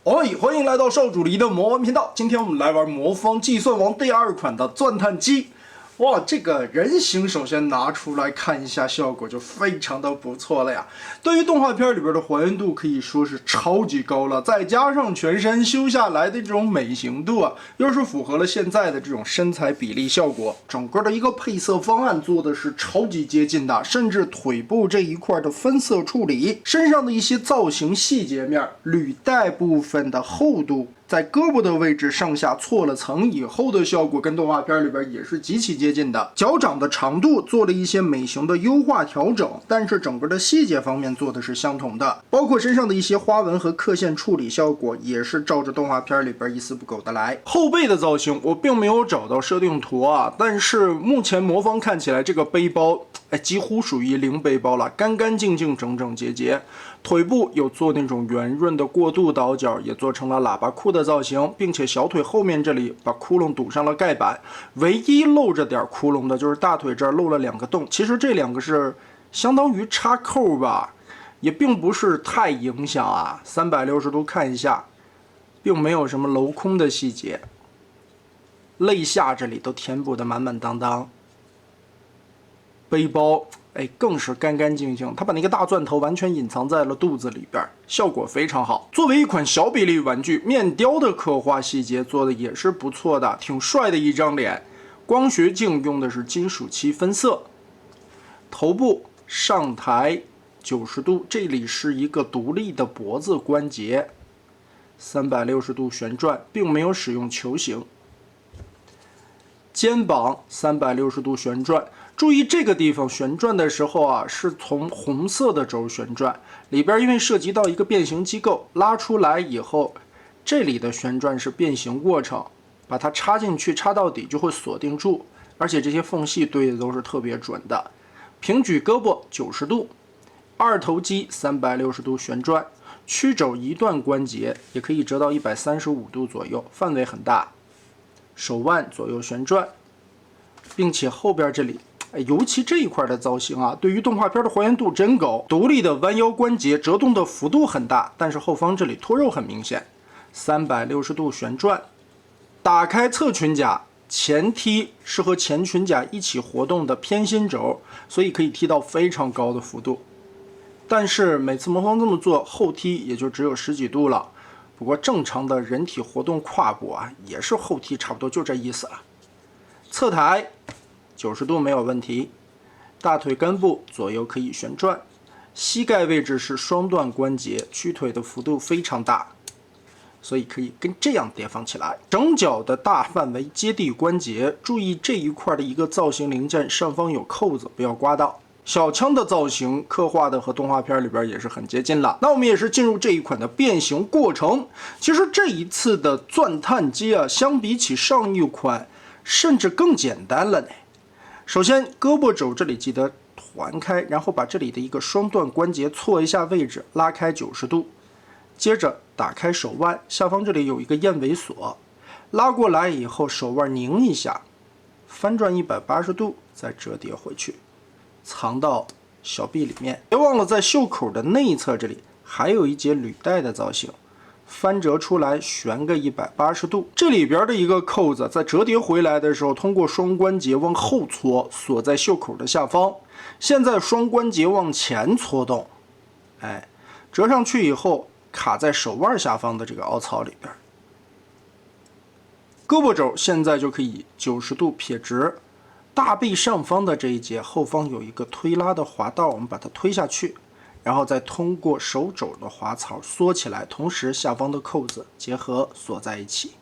欢迎来到少主离的魔玩频道。今天我们来玩魔方计算王第2款的钻探机。哇，这个人形首先拿出来看一下，效果就非常的不错了呀。对于动画片里边的还原度可以说是超级高了，再加上全身修下来的这种美型度啊，又是符合了现在的这种身材比例效果，整个的一个配色方案做的是超级接近的，甚至腿部这一块的分色处理，身上的一些造型细节面，履带部分的厚度。在胳膊的位置上下错了层以后的效果，跟动画片里边也是极其接近的。脚掌的长度做了一些美型的优化调整，但是整个的细节方面做的是相同的，包括身上的一些花纹和刻线处理效果也是照着动画片里边一丝不苟的来。后背的造型我并没有找到设定图啊，但是目前魔方看起来这个背包几乎属于零背包了，干干净净整整洁洁。腿部有做那种圆润的过渡倒角，也做成了喇叭裤的造型，并且小腿后面这里把窟窿堵上了盖板，唯一露着点窟窿的就是大腿这儿露了2个洞，其实这2个是相当于插扣吧，也并不是太影响啊。360度看一下，并没有什么镂空的细节，肋下这里都填补的满满当当。背包更是干干净净，它把那个大钻头完全隐藏在了肚子里边，效果非常好。作为一款小比例玩具，面雕的刻画细节做的也是不错的，挺帅的一张脸。光学镜用的是金属漆分色，头部上抬90度，这里是一个独立的脖子关节，360度旋转，并没有使用球形。肩膀360度旋转。注意这个地方旋转的时候啊，是从红色的轴旋转，里边因为涉及到一个变形机构，拉出来以后，这里的旋转是变形过程，把它插进去，插到底就会锁定住，而且这些缝隙对的都是特别准的。平举胳膊90度，二头肌360度旋转，曲肘一段关节也可以折到135度左右，范围很大。手腕左右旋转，并且后边这里。尤其这一块的造型啊，对于动画片的还原度真高。独立的弯腰关节折动的幅度很大，但是后方这里脱肉很明显。360度旋转，打开侧裙甲，前踢是和前裙甲一起活动的偏心轴，所以可以踢到非常高的幅度。但是每次魔方这么做，后踢也就只有10几度了。不过正常的人体活动胯部啊，也是后踢差不多就这意思了。侧抬。90度没有问题，大腿根部左右可以旋转，膝盖位置是双段关节，屈腿的幅度非常大，所以可以跟这样叠放起来。整脚的大范围接地关节，注意这一块的一个造型零件上方有扣子，不要刮到。小枪的造型刻画的和动画片里边也是很接近了。那我们也是进入这一款的变形过程。其实这一次的钻探机啊，相比起上一款，甚至更简单了呢。首先，胳膊肘这里记得团开，然后把这里的一个双段关节错一下位置，拉开90度。接着打开手腕，下方这里有一个燕尾锁，拉过来以后，手腕拧一下，翻转180度，再折叠回去，藏到小臂里面。别忘了在袖口的内侧这里还有一节履带的造型。翻折出来，旋个180度，这里边的一个扣子在折叠回来的时候，通过双关节往后搓，锁在袖口的下方。现在双关节往前搓动，折上去以后卡在手腕下方的这个凹槽里边。胳膊肘现在就可以90度撇直，大臂上方的这一节后方有一个推拉的滑道，我们把它推下去。然后再通过手肘的滑槽缩起来，同时下方的扣子结合锁在一起，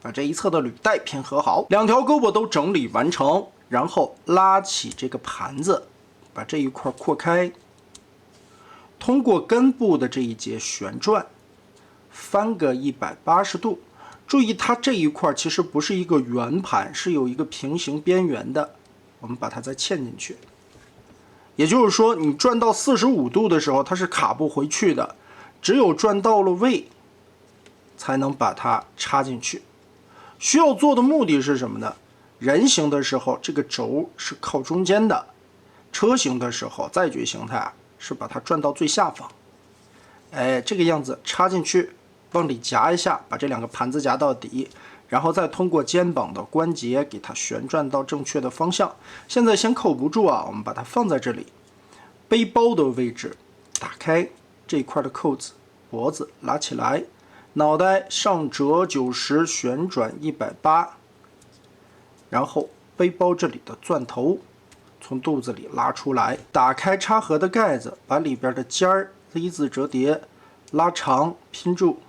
把这一侧的履带拼合好，2条胳膊都整理完成，然后拉起这个盘子，把这一块扩开，通过根部的这一节旋转，翻个180度。注意它这一块其实不是一个圆盘，是有一个平行边缘的，我们把它再嵌进去。也就是说，你转到45度的时候，它是卡不回去的，只有转到了位，才能把它插进去。需要做的目的是什么呢？人形的时候，这个轴是靠中间的；车形的时候，载具形态是把它转到最下方。这个样子插进去，往里夹一下，把这两个盘子夹到底，然后再通过肩膀的关节给它旋转到正确的方向。现在先扣不住啊，我们把它放在这里，背包的位置打开这一块的扣子，脖子拉起来，脑袋上折90，旋转180，然后背包这里的钻头从肚子里拉出来，打开插盒的盖子，把里边的尖儿 Z 字折叠拉长拼住，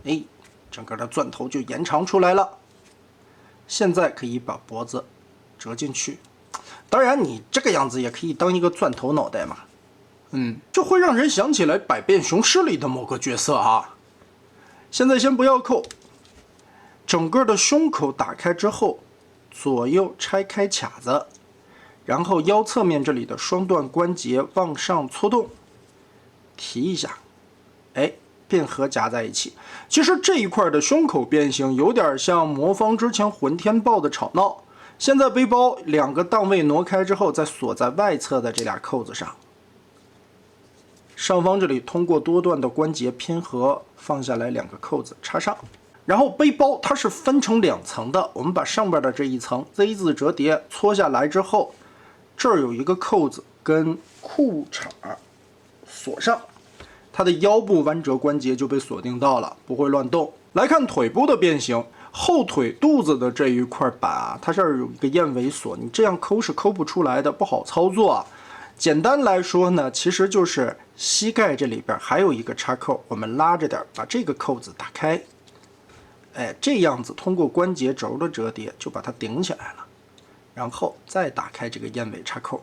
哎，整个的钻头就延长出来了。现在可以把脖子折进去，当然你这个样子也可以当一个钻头脑袋嘛，这会让人想起来百变雄狮里的某个角色啊。现在先不要扣，整个的胸口打开之后，左右拆开卡子，然后腰侧面这里的双段关节往上搓动，提一下，哎，并合夹在一起。其实这一块的胸口变形有点像魔方之前混天豹的吵闹。现在背包两个档位挪开之后，再锁在外侧的这俩扣子上。上方这里通过多段的关节拼合，放下来两个扣子插上。然后背包它是分成2层的，我们把上边的这一层 Z 字折叠搓下来之后，这儿有一个扣子跟裤衩锁上，它的腰部弯折关节就被锁定到了，不会乱动。来看腿部的变形，后腿肚子的这一块板啊，它这儿有一个燕尾锁，你这样抠是抠不出来的，不好操作啊。简单来说呢，其实就是膝盖这里边还有一个插扣，我们拉着点，把这个扣子打开，哎，这样子通过关节轴的折叠就把它顶起来了，然后再打开这个燕尾插扣。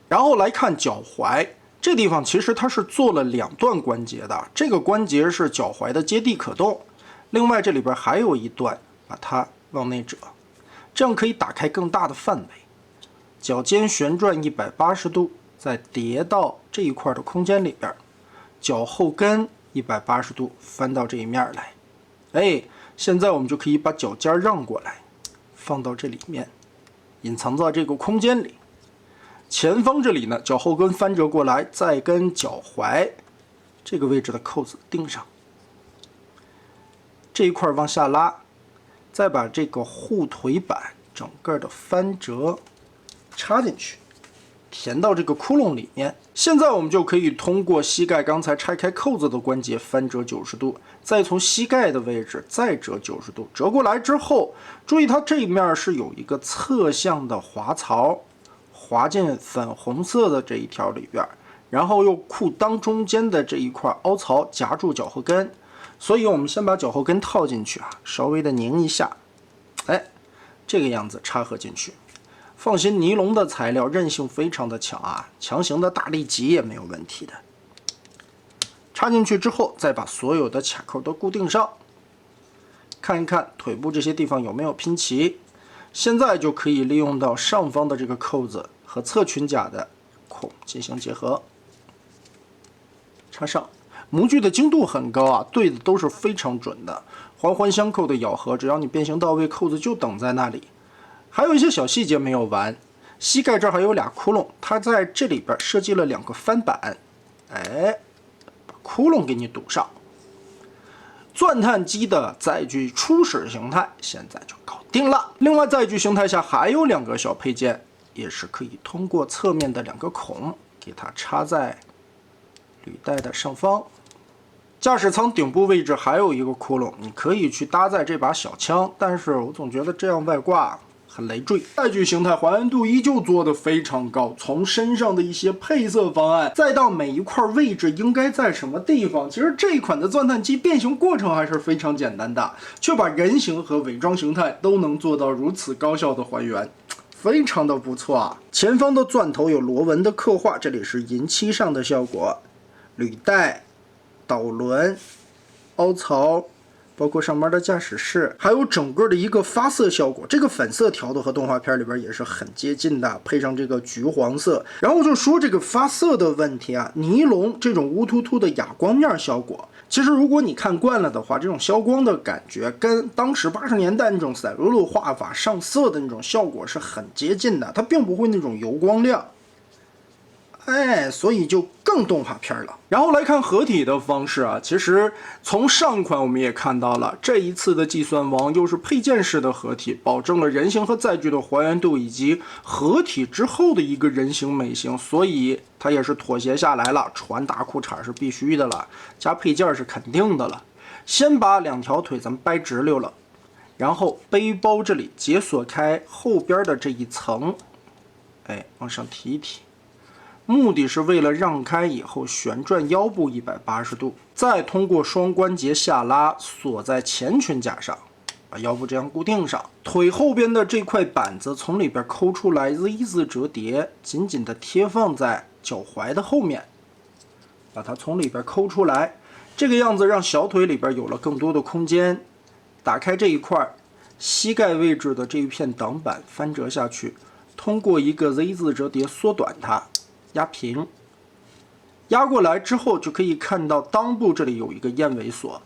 然后来看脚踝，这地方其实它是做了2段关节的，这个关节是脚踝的接地可动，另外这里边还有一段，把它往内折，这样可以打开更大的范围。脚尖旋转180度，再叠到这一块的空间里边，脚后跟180度翻到这一面来，哎，现在我们就可以把脚尖让过来，放到这里面，隐藏在这个空间里。前方这里呢，脚后跟翻折过来，再跟脚踝这个位置的扣子钉上，这一块往下拉，再把这个护腿板整个的翻折插进去，填到这个窟窿里面。现在我们就可以通过膝盖刚才拆开扣子的关节翻折90度，再从膝盖的位置再折90度，折过来之后，注意它这一面是有一个侧向的滑槽，滑进粉红色的这一条里边，然后用裤裆中间的这一块凹槽夹住脚后跟。所以我们先把脚后跟套进去啊，稍微的拧一下，哎，这个样子插合进去。放心，尼龙的材料韧性非常的强啊，强行的大力挤也没有问题的。插进去之后，再把所有的卡扣都固定上，看一看腿部这些地方有没有拼齐。现在就可以利用到上方的这个扣子和侧裙甲的孔进行结合，插上。模具的精度很高啊，对的都是非常准的，环环相扣的咬合，只要你变形到位，扣子就等在那里。还有一些小细节没有完，膝盖这儿还有俩窟窿，它在这里边设计了2个翻板，哎，把窟窿给你堵上。钻探机的载具初始形态现在就搞定了。另外，载具形态下还有2个小配件，也是可以通过侧面的2个孔给它插在履带的上方。驾驶舱顶部位置还有一个窟窿，你可以去搭载这把小枪，但是我总觉得这样外挂很累赘。载具形态还原度依旧做得非常高，从身上的一些配色方案，再到每一块位置应该在什么地方，其实这一款的钻探机变形过程还是非常简单的，却把人形和伪装形态都能做到如此高效的还原，非常的不错啊。前方的钻头有螺纹的刻画，这里是银漆上的效果，履带、导轮、凹槽，包括上面的驾驶室，还有整个的一个发色效果，这个粉色调的和动画片里边也是很接近的，配上这个橘黄色。然后就说这个发色的问题啊，尼龙这种乌突突的哑光面效果，其实如果你看惯了的话，这种消光的感觉跟当时80年代那种赛璐璐画法上色的那种效果是很接近的，它并不会那种油光亮。所以就更动画片了。然后来看合体的方式啊，其实从上款我们也看到了，这一次的计算王又是配件式的合体，保证了人形和载具的还原度以及合体之后的一个人形美型，所以它也是妥协下来了，穿大裤衩是必须的了，加配件是肯定的了。先把2条腿咱们掰直溜了，然后背包这里解锁开后边的这一层，往上提一提。目的是为了让开以后旋转腰部180度，再通过双关节下拉锁在前裙甲上，把腰部这样固定上。腿后边的这块板子从里边抠出来 Z 字折叠，紧紧的贴放在脚踝的后面，把它从里边抠出来，这个样子让小腿里边有了更多的空间。打开这一块膝盖位置的这一片挡板翻折下去，通过一个 Z 字折叠缩短它。压平，压过来之后就可以看到裆部这里有一个燕尾锁，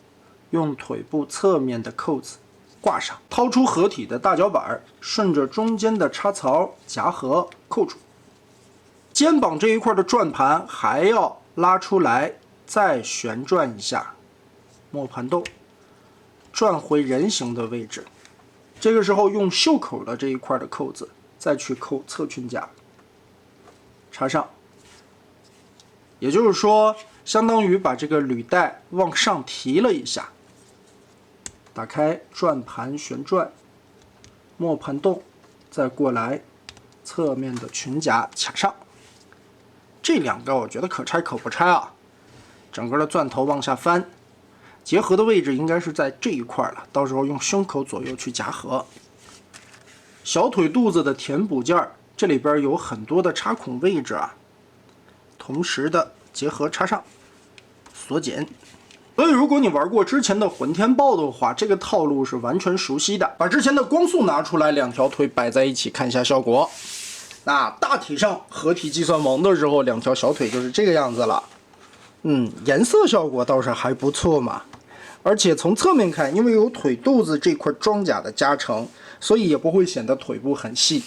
用腿部侧面的扣子挂上，掏出合体的大脚板，顺着中间的插槽夹合扣住。肩膀这一块的转盘还要拉出来，再旋转一下，磨盘动，转回人形的位置。这个时候用袖口的这一块的扣子再去扣侧裙甲，插上。也就是说，相当于把这个履带往上提了一下。打开转盘旋转，磨盘动，再过来侧面的裙甲卡上。这2个我觉得可拆可不拆啊。整个的钻头往下翻，结合的位置应该是在这一块了，到时候用胸口左右去夹合。小腿肚子的填补件，这里边有很多的插孔位置啊。同时的结合插上，锁紧。所以如果你玩过之前的混天豹的话，这个套路是完全熟悉的。把之前的光速拿出来，2条腿摆在一起看一下效果。那大体上合体计算王的时候，2条小腿就是这个样子了。颜色效果倒是还不错嘛。而且从侧面看，因为有腿肚子这块装甲的加成，所以也不会显得腿部很细。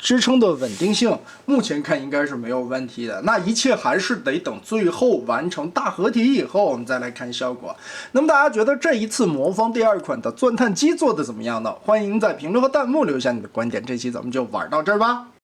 支撑的稳定性目前看应该是没有问题的，那一切还是得等最后完成大合体以后我们再来看效果。那么大家觉得这一次魔方第2款的钻探机做的怎么样呢？欢迎在评论和弹幕留下你的观点。这期咱们就玩到这儿吧。